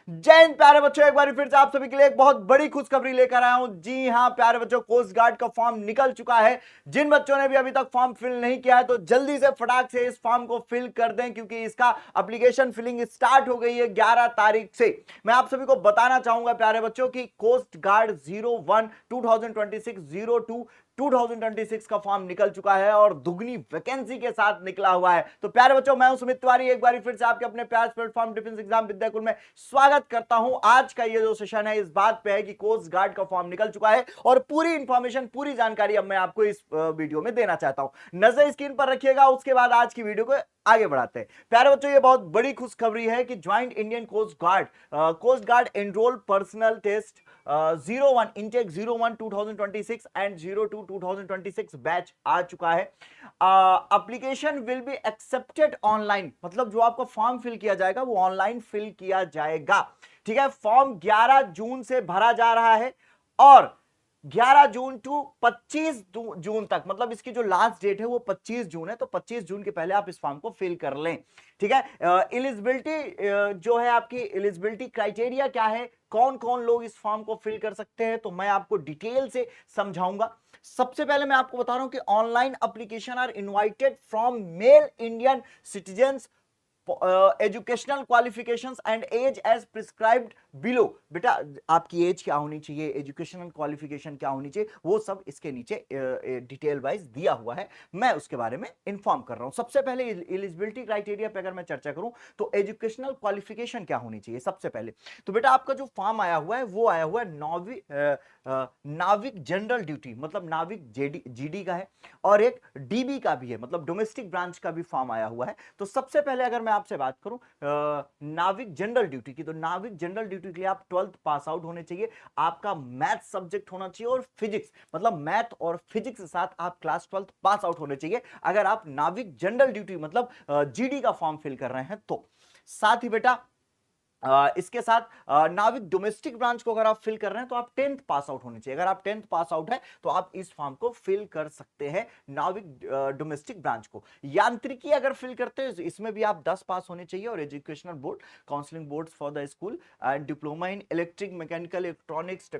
जय हिंद प्यारे बच्चों, एक बार फिर से आप सभी के लिए एक बहुत बड़ी खुशखबरी लेकर आया हूं। जी हां प्यारे बच्चों, कोस्ट गार्ड का फॉर्म निकल चुका है। जिन बच्चों ने भी अभी तक फॉर्म फिल नहीं किया है तो जल्दी से फटाक से इस फॉर्म को फिल कर दें, क्योंकि इसका एप्लीकेशन फिलिंग स्टार्ट हो गई है 11 तारीख से। मैं आप सभी को बताना चाहूंगा प्यारे बच्चों की कोस्ट गार्ड 01 2026 02 2026 का फॉर्म निकल चुका है और दुगनी वैकेंसी के साथ निकला हुआ है। तो प्यारे बच्चों, मैं हूं सुमित तिवारी, एक बार फिर से आपके अपने प्यार प्लेटफॉर्म डिफेंस एग्जाम विद्याकुल में स्वागत करता हूं। आज का ये जो सेशन है इस बात पे है कि कोस्ट गार्ड का फॉर्म निकल चुका है और पूरी इंफॉर्मेशन, पूरी जानकारी अब मैं आपको इस वीडियो में देना चाहता हूं। नजर स्क्रीन पर रखिएगा, उसके बाद आज की वीडियो को आगे बढ़ाते हैं। प्यारे बच्चों, ये बहुत बड़ी खुशखबरी है कि joint Indian coast guard enrol personnel test 01 intake 01 2026 and 02 2026 batch आ चुका है। Application will be accepted online, मतलब जो आपका फॉर्म फिल किया जाएगा वो ऑनलाइन फिल किया जाएगा। ठीक है, फॉर्म 11 जून से भरा जा रहा है और 11 जून टू 25 जून तक, मतलब इसकी जो लास्ट डेट है वो 25 जून है, तो 25 जून के पहले आप इस फॉर्म को फिल कर लें। ठीक है, एलिजिबिलिटी जो है, आपकी एलिजिबिलिटी क्राइटेरिया क्या है, कौन कौन लोग इस फॉर्म को फिल कर सकते हैं, तो मैं आपको डिटेल से समझाऊंगा। सबसे पहले मैं आपको बता रहा हूं कि online application are invited from male Indian citizens, educational qualifications and age as prescribed below. बेटा, आपकी एज क्या होनी चाहिए, एजुकेशनल क्वालिफिकेशन क्या होनी चाहिए, वो सब इसके नीचे डिटेल वाइज दिया हुआ है। मैं उसके बारे में इंफॉर्म कर रहा हूं। सबसे पहले एलिजिबिलिटी क्राइटेरिया पे अगर मैं चर्चा करूं तो एजुकेशनल क्वालिफिकेशन क्या होनी चाहिए सबसे पहले। तो बेटा, आपका जो फॉर्म आया हुआ है वो आया हुआ है नाविक जनरल ड्यूटी, मतलब नाविक जीडी का है, और एक डीबी का भी है, मतलब डोमेस्टिक ब्रांच का भी फॉर्म आया हुआ है। तो सबसे पहले अगर मैं आपसे बात करूं नाविक जनरल ड्यूटी की, तो नाविक जनरल ड्यूटी के लिए आप 12th पास आउट होने चाहिए, आपका मैथ सब्जेक्ट होना चाहिए और फिजिक्स, मतलब मैथ और फिजिक्स के साथ आप क्लास 12th पास आउट होने चाहिए अगर आप नाविक जनरल ड्यूटी मतलब जीडी का फॉर्म फिल कर रहे हैं तो। साथ ही बेटा, इसके साथ नाविक डोमेस्टिक ब्रांच को अगर आप फिल कर रहे हैं तो आप 10th पास आउट होने चाहिए। अगर आप 10th पास आउट है तो आप इस फॉर्म को फिल कर सकते हैं, नाविक डोमेस्टिक ब्रांच को। यांत्रिकी अगर फिल करते हैं इसमें भी आप 10 पास होने चाहिए, और educational board, counselling board for the school and diploma in electric mechanical electronics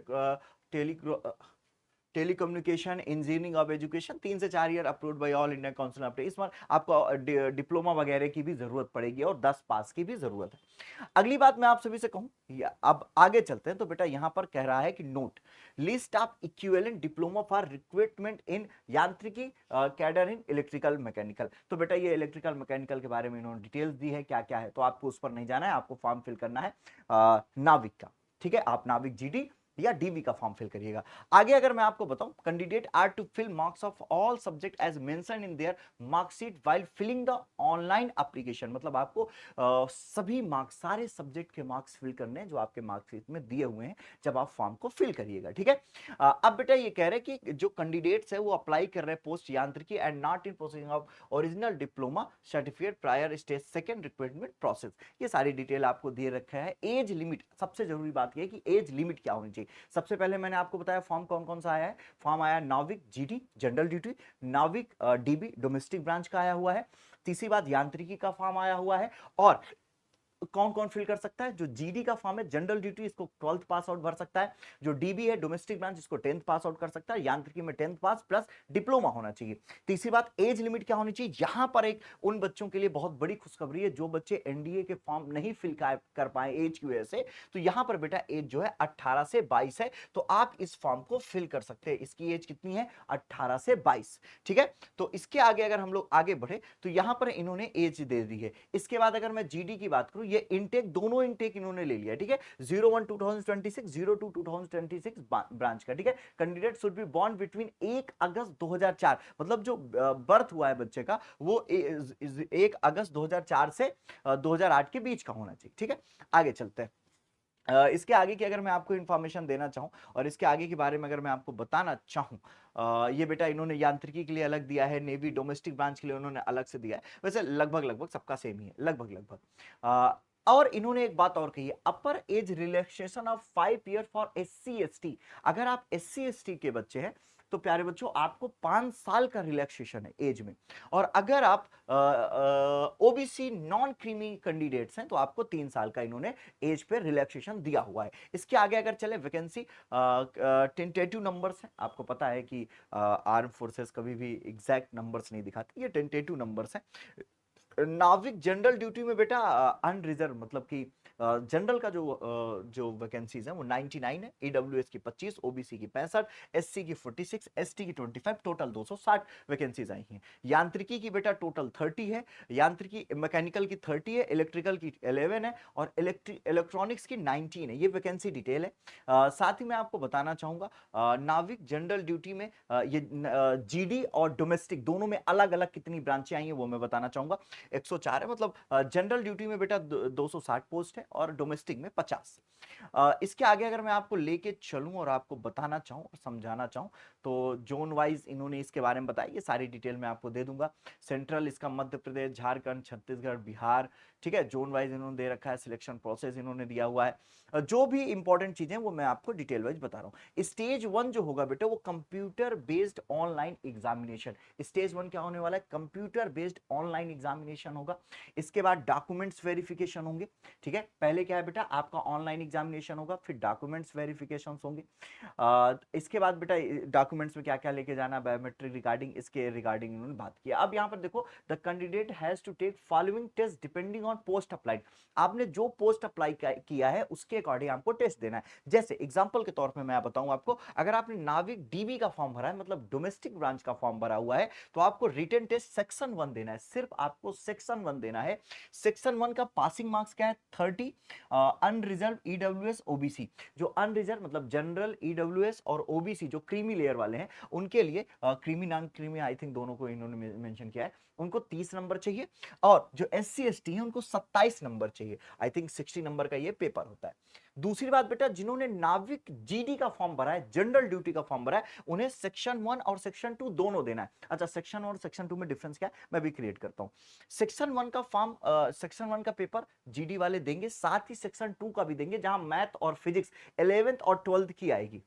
telecommunication engineering of education 3 से 4 year approved by all India council of. इस बार आपको डिप्लोमा वगैरह की भी जरूरत पड़ेगी और 10 पास की भी जरूरत है। अगली बात मैं आप सभी से कहूं, अब आगे चलते हैं। तो बेटा, यहां पर कह रहा है कि note list of equivalent diploma for recruitment इन यांत्रिकी कैडर इन इलेक्ट्रिकल मैकेनिकल। तो बेटा, ये इलेक्ट्रिकल मैकेनिकल के बारे में इन्होंने डिटेल्स दी है क्या क्या है, तो आपको उस पर नहीं जाना है, आपको फॉर्म फिल करना है नाविक का। ठीक है, आप नाविक जीडी या डीवी का फॉर्म फिल करिएगा। आगे अगर मैं आपको बताऊं, candidate are to fill marks of all subject as mention in their marksheet while filling the online application, मतलब आपको सभी मार्क्स, सारे सब्जेक्ट के मार्क्स फिल करने हैं जो आपके मार्कशीट में दिए हुए हैं जब आप फॉर्म को फिल करिएगा। ठीक है, अब बेटा ये कह रहे हैं कि जो कैंडिडेट्स है वो अप्लाई कर रहे हैं पोस्ट यांत्रिकी and not in processing of original diploma certificate prior stage second recruitment process, ये सारी डिटेल आपको दे रखा है। एज लिमिट, सबसे जरूरी बात यह कि एज लिमिट क्या होनी चाहिए। सबसे पहले मैंने आपको बताया फॉर्म कौन कौन सा आया है। फॉर्म आया नाविक जीडी जनरल ड्यूटी, नाविक डीबी डोमेस्टिक ब्रांच का आया हुआ है, तीसरी बात यांत्रिकी का फॉर्म आया हुआ है, और कौन कौन फिल कर सकता है, जो जीडी का फॉर्म है जनरल ड्यूटी, इसको 12th पास आउट भर सकता है, जो डीबी है डोमेस्टिक ब्रांच, इसको 10th पास आउट कर सकता है, यांत्रिकी में 10th पास प्लस डिप्लोमा होना चाहिए। तीसरी बात, एज लिमिट क्या होनी चाहिए। यहां पर एक उन बच्चों के लिए बहुत बड़ी खुशखबरी है जो बच्चे एनडीए के फॉर्म नहीं फिल कर पाए एज की वजह से, तो यहां पर बेटा एज जो है 18 से 22 है, तो आप इस फॉर्म को फिल कर सकते हैं। इसकी एज कितनी है, 18 से 22। ठीक है, तो इसके आगे अगर हम लोग आगे बढ़े तो यहां पर इन्होंने एज दे दी है। इसके बाद अगर मैं जीडी की बात करूं, ये इनटेक, दोनों इनटेक इन्होंने ले लिया। ठीक है, 01 2026 02 2026 ब्रांच का। ठीक है, candidate should be born between 1 अगस्त 2004, मतलब जो बर्थ हुआ है बच्चे का वो 1 अगस्त 2004 से 2008 के बीच का होना चाहिए। ठीक है, आगे चलते हैं। इसके आगे की अगर मैं आपको इंफॉर्मेशन देना चाहूं और इसके आगे के बारे में अगर मैं आपको बताना चाहूं, ये बेटा इन्होंने यांत्रिकी के लिए अलग दिया है, नेवी डोमेस्टिक ब्रांच के लिए उन्होंने अलग से दिया है। वैसे लगभग लगभग सबका सेम ही है, लगभग लगभग। और इन्होंने एक बात और कही है, अपर age relaxation of 5 year for SC ST। अगर आप SC ST के बच्चे हैं तो प्यारे बच्चों आपको 5 साल का रिलैक्सेशन है एज में। और अगर आप ओबीसी नॉन क्रीमी कैंडिडेट्स हैं तो आपको 3 साल का इन्होंने एज पे रिलैक्सेशन दिया हुआ है। इसके आगे अगर चले वैकेंसी टेंटेटिव नंबर्स हैं, आपको पता है कि आर्म फोर्सेस कभी भी एग्जैक्ट नंबर्स नहीं दिखाती, ये टेंटेटिव नंबर्स हैं। नाविक जनरल ड्यूटी में बेटा अनरिजर्व मतलब कि जनरल का जो वैकेंसीज है वो 99 है, ईडब्ल्यूएस की 25, ओबीसी की 65, एससी की 46, एसटी की 25, टोटल 260 वैकेंसीज आई हैं। यांत्रिकी की बेटा टोटल 30 है, यांत्रिकी मैकेनिकल की 30 है, इलेक्ट्रिकल की 11 है और इलेक्ट्रॉनिक्स की 19 है। ये वैकेंसी डिटेल है। साथ ही मैं आपको बताना चाहूंगा नाविक जनरल ड्यूटी में ये जीडी और डोमेस्टिक दोनों में अलग अलग कितनी ब्रांचें आई हैं वो मैं बताना चाहूंगा। 104 है, मतलब जनरल ड्यूटी में बेटा 260 पोस्ट है और डोमेस्टिक में 50। इसके आगे अगर मैं आपको लेके चलूं और आपको बताना चाहूं और समझाना चाहूं तो जोन वाइज इन्होंने इसके बारे में बताया, ये सारी डिटेल मैं आपको दे दूंगा। सेंट्रल इसका मध्य प्रदेश, झारखंड, छत्तीसगढ़, बिहार, ठीक है, जोन वाइज इन्होंने दे रखा है, सिलेक्शन प्रोसेस इन्होंने दिया हुआ है। जो भी इंपॉर्टेंट चीजें वो मैं आपको डिटेल वाइज बता रहा हूं। स्टेज 1 जो होगा बेटा वो computer based online examination, stage 1 क्या होने वाला है, कंप्यूटर बेस्ड ऑनलाइन एग्जामिनेशन होगा। इसके बाद डॉक्यूमेंट्स वेरिफिकेशन होंगे, ठीक है, पहले क्या है बेटा आपका ऑनलाइन एग्जामिनेशन होगा, फिर डॉक्यूमेंट्स वेरिफिकेशन होंगे। इसके बाद बेटा डॉक्यूमेंट्स में क्या क्या लेके जाना, बायोमेट्रिक रिगार्डिंग, इसके रिगार्डिंग इन्होंने बात की। अब यहां पर देखो the candidate has to take following test depending on post applied, आपने जो पोस्ट अप्लाई किया है उसके अकॉर्डिंग आपको टेस्ट देना है। जैसे एग्जांपल के तौर पे मैं बताऊं आपको, अगर आपने नाविक डीबी का फॉर्म भरा है मतलब डोमेस्टिक ब्रांच का फॉर्म भरा हुआ है तो आपको रिटन टेस्ट सेक्शन 1 देना है, सिर्फ आपको सेक्शन 1 देना है। सेक्शन 1 का पासिंग मार्क्स क्या है 30, अनरिजर्व ईडब्ल्यूएस ओबीसी, जो अनरिजर्व मतलब जनरल ईडब्ल्यूएस और ओबीसी जो क्रीमी लेयर वाले हैं उनके लिए creamy non creamy I think दोनों को इन्होंने मेंशन किया है, उनको 30 नंबर चाहिए और जो एससी एसटी है उनको 27 नंबर चाहिए, आई थिंक 60 नंबर का ये पेपर होता है। दूसरी बात बेटा जिन्होंने नाविक जीडी का फॉर्म भरा है, जनरल ड्यूटी का फॉर्म भरा है, उन्हें सेक्शन 1 और सेक्शन 2 दोनों देना है। अच्छा सेक्शन 1 और सेक्शन 2 में डिफरेंस क्या है मैं भी क्रिएट करता हूं। सेक्शन 1 का फॉर्म सेक्शन 1 का पेपर जीडी वाले देंगे, साथ ही सेक्शन 2 का भी देंगे जहां मैथ और फिजिक्स 11th और 12th की आएगी।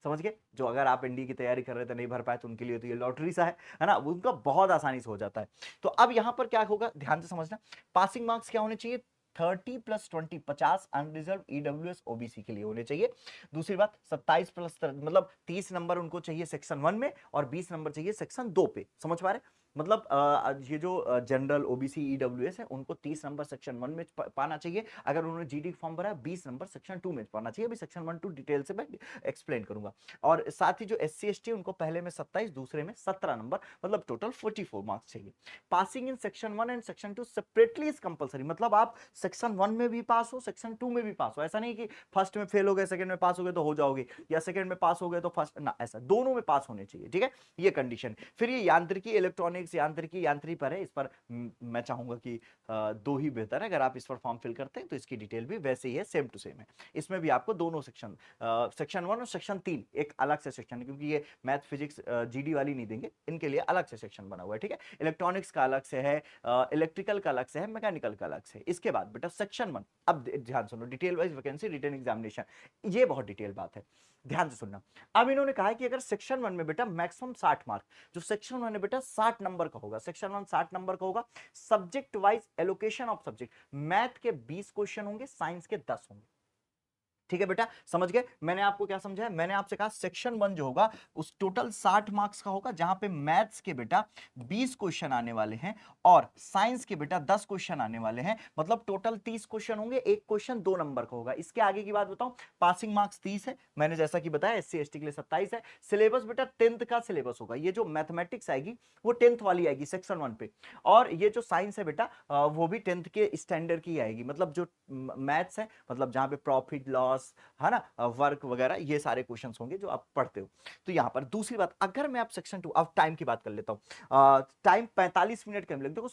समझ गए, जो अगर आप एनडी की तैयारी कर रहे थे नहीं भर पाए तो उनके लिए तो ये लॉटरी सा है ना, उनका बहुत आसानी से हो जाता है। तो अब यहां पर क्या होगा ध्यान से समझना, पासिंग मार्क्स क्या होने चाहिए 30 + 20 50 अनरिजर्व ईडब्ल्यूएस ओबीसी के लिए होने चाहिए। दूसरी बात 27 + मतलब 30 नंबर उनको चाहिए सेक्शन 1 में और 20 नंबर चाहिए सेक्शन 2 पे, समझ पा रहे, मतलब ये जो जनरल ओबीसी ईडब्ल्यूएस है उनको 30 नंबर सेक्शन 1 में पाना चाहिए, अगर उन्होंने जीडी फॉर्म भरा 20 नंबर सेक्शन 2 में पाना चाहिए। अभी सेक्शन 1 2 डिटेल से मैं एक्सप्लेन करूंगा। और साथ ही जो एससी एसटी उनको पहले में 27 दूसरे में 17 नंबर, मतलब टोटल 44 मार्क्स चाहिए। Passing in section 1 and section 2 separately is compulsory, मतलब आप सेक्शन 1 में भी पास हो सेक्शन 2 में भी पास हो, ऐसा नहीं कि फर्स्ट में फेल हो गए सेकंड में पास हो गए तो हो जाओगे, या सेकंड में पास हो गए तो फर्स्ट ना, ऐसा दोनों में पास होने चाहिए, ठीक है, ये कंडीशन। फिर ये यांत्रिकी इलेक्ट्रॉनिक्स यांत्रिकी पर है, इस पर मैं चाहूंगा कि 2 ही बेहतर है, अगर आप इस पर फॉर्म फिल करते हैं तो इसकी डिटेल भी वैसे ही है, सेम टू सेम है। इसमें भी आपको दोनों सेक्शन सेक्शन 1 और सेक्शन 3 एक अलग से सेक्शन है, क्योंकि ये मैथ फिजिक्स जीडी वाली नहीं देंगे, इनके लिए अलग से सेक्शन बना हुआ है, ठीक है। इलेक्ट्रॉनिक्स का अलग से है, इलेक्ट्रिकल का अलग से है, मैकेनिकल का अलग से है। इसके बाद बेटा सेक्शन 1, अब ध्यान सुनो, detail wise vacancy written examination, ये बहुत डिटेल बात है, ध्यान से सुनना। अब इन्होंने कहा है कि अगर सेक्शन 1 में बेटा मैक्सिमम 60 मार्क, जो सेक्शन 1 है बेटा 60 नंबर का होगा, सेक्शन 1 60 नंबर का होगा। Subject wise allocation of subject, math के 20 क्वेश्चन होंगे, साइंस के 10 होंगे, ठीक है बेटा, समझ गए। मैंने आपको क्या समझाया, मैंने आपसे कहा सेक्शन 1 जो होगा उस टोटल 60 मार्क्स का होगा, जहां पे मैथ्स के बेटा 20 क्वेश्चन आने वाले हैं और साइंस के बेटा 10 क्वेश्चन आने वाले हैं, मतलब टोटल 30 क्वेश्चन होंगे, एक क्वेश्चन 2 नंबर का होगा। इसके आगे की बात बताऊं, पासिंग मार्क्स 30 है, मैंने जैसा कि बताया एससी एसटी के लिए 27 है। सिलेबस बेटा 10th का सिलेबस होगा, ये जो मैथमेटिक्स आएगी वो 10th वाली आएगी सेक्शन 1 पे, और ये जो साइंस है बेटा वो भी 10th के स्टैंडर्ड की आएगी, मतलब जो मैथ्स है मतलब जहां पे प्रॉफिट लॉस है ना, वर्क वगैरह ये सारे क्वेश्चंस होंगे जो आप पढ़ते हो। तो यहां पर दूसरी बात, अगर मैं आप सेक्शन 2 अब टाइम की बात कर लेता हूं, टाइम 45 मिनट का देखो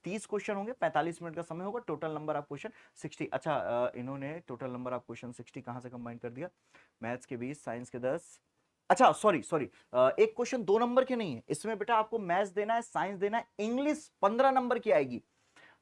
30 क्वेश्चन होंगे, 45 मिनट का समय होगा, टोटल नंबर ऑफ क्वेश्चन 60। अच्छा इन्होंने टोटल नंबर ऑफ क्वेश्चन 60 कहां से कंबाइन कर दिया, मैथ्स के 20 साइंस के 10, अच्छा सॉरी सॉरी, एक क्वेश्चन 2 नंबर के नहीं है इसमें बेटा, आपको मैथ्स देना है, साइंस देना है, इंग्लिश 15 नंबर की आएगी,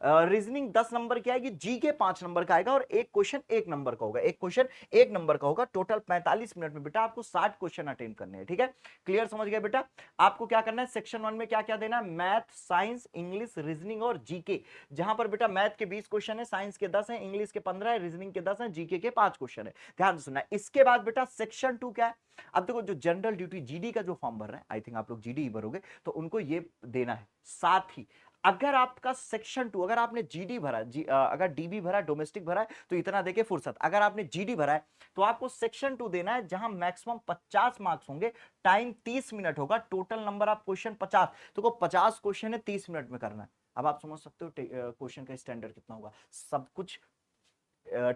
रीजनिंग 10 नंबर की आएगी, जीके 5 नंबर का आएगा और एक क्वेश्चन 1 नंबर का होगा, एक क्वेश्चन 1 नंबर का होगा। टोटल 45 मिनट में बेटा आपको 60 क्वेश्चन अटेंड करने हैं, ठीक है। क्लियर, समझ गए बेटा। आपको क्या करना है, सेक्शन 1 में क्या क्या देना है, मैथ, साइंस, इंग्लिश, रीजनिंग और जीके। जहां पर बेटा मैथ के 20 क्वेश्चन है, साइंस के 10 है, इंग्लिश के 15 है, रीजनिंग के 10 है, जीके के 5 क्वेश्चन है। ध्यान से सुनना। इसके बाद बेटा सेक्शन 2 क्या है, अब देखो जो जनरल ड्यूटी जीडी का जो फॉर्म भर रहे हैं, आई थिंक आप लोग जीडी ही भरोगे, तो उनको ये देना है। साथ ही अगर आपका सेक्शन 2, अगर आपने जीडी भरा, अगर डीबी भरा, डोमेस्टिक भरा है, तो इतना देके फुर्सत। अगर आपने जीडी भरा है तो आपको सेक्शन 2 देना है, जहां मैक्सिमम 50 मार्क्स होंगे, टाइम 30 मिनट होगा, टोटल नंबर ऑफ क्वेश्चन 50। तो 50 क्वेश्चन है, 30 मिनट में करना है। अब आप समझ सकते हो क्वेश्चन का स्टैंडर्ड कितना होगा। सब कुछ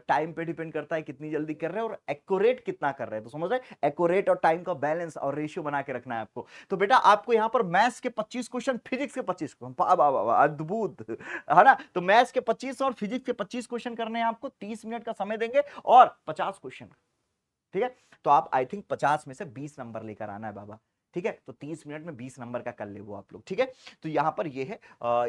टाइम पे डिपेंड करता है, कितनी जल्दी कर रहे हैं और एक्यूरेट कितना कर रहे हैं। तो समझ रहे हैं, एक्यूरेट और टाइम का बैलेंस और रेशियो बना के रखना है आपको। तो बेटा आपको यहां पर मैथ्स के 25 क्वेश्चन, फिजिक्स के 25 क्वेश्चन, अद्भुत है ना। तो मैथ्स के 25 और फिजिक्स के 25 क्वेश्चन करने हैं आपको, 30 मिनट का समय देंगे और 50 क्वेश्चन, ठीक है। तो आप आई थिंक 50 में से 20 नंबर लेकर आना है बाबा, ठीक है। तो 30 मिनट में 20 नंबर का कर ले वो आप लोग, ठीक है। तो यहां पर ये है,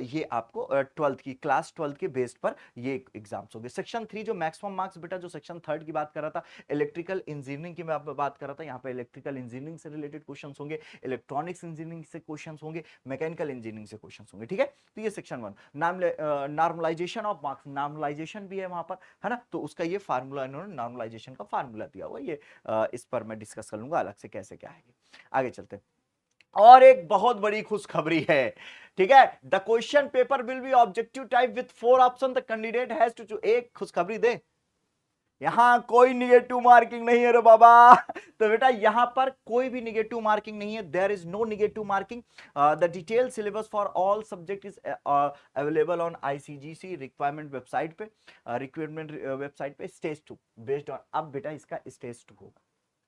ये आपको 12th की, क्लास 12th के बेस्ड पर ये एग्जाम्स होंगे। सेक्शन 3 जो मैक्सिमम मार्क्स बेटा, जो सेक्शन 3 की बात कर रहा था, इलेक्ट्रिकल इंजीनियरिंग की मैं बात कर रहा था, यहाँ पे इलेक्ट्रिकल इंजीनियरिंग से रिलेटेड क्वेश्चन होंगे, इलेक्ट्रॉनिक्स इंजीनियरिंग से क्वेश्चन होंगे, मैकेनिकल इंजीनियरिंग से क्वेश्चन होंगे, ठीक है। तो ये section 1 normalization of marks, normalization भी है वहां पर, है ना। तो उसका ये फार्मूला, इन्होंने नॉर्मलाइजेशन का फार्मूला दिया हुआ, ये इस पर मैं डिस्कस कर लूंगा अलग से कैसे क्या है। आगे चलते हैं। और एक बहुत बड़ी खुशखबरी है, ठीक है। The question paper will be objective type with 4 option, the candidate has to choose. एक खुशखबरी दे, यहां कोई निगेटिव मार्किंग नहीं है रे बाबा। तो बेटा यहां पर कोई भी निगेटिव मार्किंग नहीं है, there is no negative marking. The detail syllabus for all subject is available on ICGC requirement website पे, रिक्वायरमेंट वेबसाइट पे। स्टेज 2 बेस्ड ऑन, अब बेटा इसका स्टेज 2 होगा।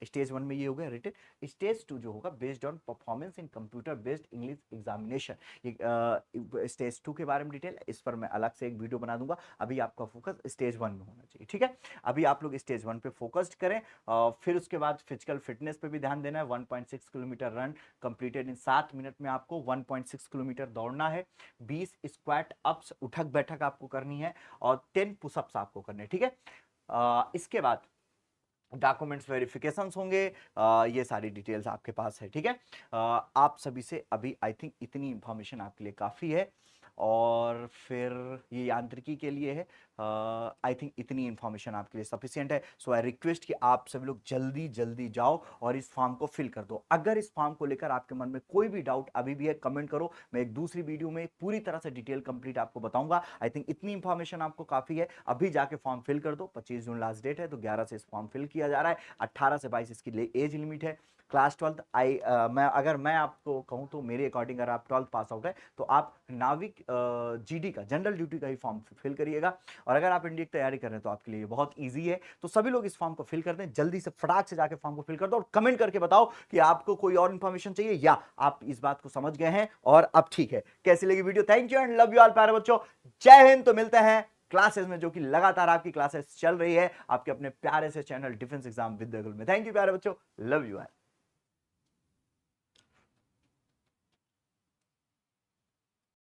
स्टेज 1 में ये हो गया रिटन, स्टेज 2 जो होगा based on performance in computer based English examination. Stage 2 के बारे में डिटेल, इस पर मैं अलग से एक वीडियो बना दूंगा। अभी आपका फोकस स्टेज 1 में होना चाहिए, ठीक है। अभी आप लोग स्टेज 1 पे फोकस्ड करें, फिर उसके बाद फिजिकल फिटनेस पे भी ध्यान देना है। 1.6 kilometre run completed in 7 minute में, आपको 1.6 किलोमीटर दौड़ना है, 20 स्क्वाट अप्स, उठक बैठक आपको करनी है, और 10 पुशअप्स आपको करने, ठीक है। इसके बाद डॉक्यूमेंट्स वेरिफिकेशंस होंगे, ये सारी डिटेल्स आपके पास है, ठीक है। आप सभी से अभी आई थिंक इतनी इंफॉर्मेशन आपके लिए काफ़ी है, और फिर ये यांत्रिकी के लिए है, आई थिंक इतनी इंफॉर्मेशन आपके लिए सफिशिएंट है। सो आई रिक्वेस्ट कि आप सभी लोग जल्दी जल्दी जाओ और इस फॉर्म को फिल कर दो। अगर इस फॉर्म को लेकर आपके मन में कोई भी डाउट अभी भी है, कमेंट करो, मैं एक दूसरी वीडियो में पूरी तरह से डिटेल कंप्लीट आपको बताऊंगा। आई थिंक इतनी इंफॉर्मेशन आपको काफ़ी है, अभी जाके फॉर्म फिल कर दो। 25 जून लास्ट डेट है, तो 11 से इस फॉर्म फिल किया जा रहा है, 18 से 22 इसकी एज लिमिट है। क्लास 12 अगर मैं आपको कहूं तो मेरे अकॉर्डिंग अगर आप 12th पास आउट है तो आप नाविक जीडी का, जनरल ड्यूटी का ही फॉर्म फिल करिएगा। और अगर आप इंडिया की तैयारी कर रहे हैं तो आपके लिए बहुत ईजी है। तो सभी लोग इस फॉर्म को फिल कर दें, जल्दी से फटाक से जाके फॉर्म को फिल कर दो, और कमेंट करके बताओ कि आपको कोई और इंफॉर्मेशन चाहिए या आप इस बात को समझ गए हैं और अब ठीक है। कैसी लगी video? Thank you and love you all प्यारे बच्चों, जय हिंद। तो मिलते हैं क्लासेस में, जो कि लगातार आपकी क्लासेस चल रही है आपके अपने प्यारे से channel defence exam with the गुल में। थैंक यू प्यारे बच्चों, लव यू ऑल।